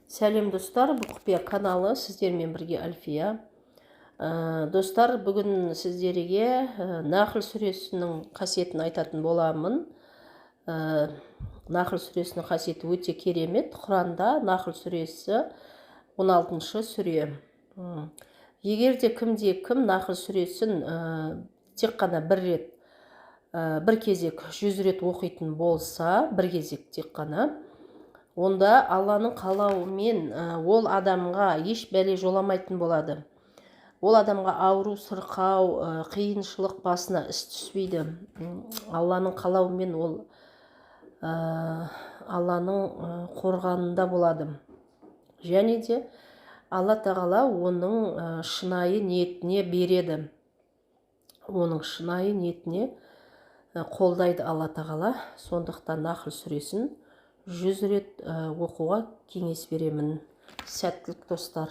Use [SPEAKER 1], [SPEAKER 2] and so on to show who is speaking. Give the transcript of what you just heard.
[SPEAKER 1] Сәлем достар, бұл құпия каналы, сіздермен бірге Альфия. Достар, бүгін сіздерге Нахл сүресінің қасиетін айтатын боламын. Нахл сүресінің қасиеті өте керемет. Құранда Нахл сүресі 16-шы сүре. Егер де кім Нахл сүресін тек қана бір кезек 100 рет оқитын болса, бір кезек тек қана, онда Алланың қалауымен ол адамға еш бәле жоламайтын болады. Ол адамға ауру, сырқау, қиыншылық басына іс түспейді. Алланың қалауымен ол Алланың қорғанында болады. Және де Алла тағала оның шынайы ниетіне береді. Оның шынайы ниетіне қолдайды Алла тағала. Сондықтан Нахл сүресін 100 рет оқуға кеңес беремін. Сәттілік достар.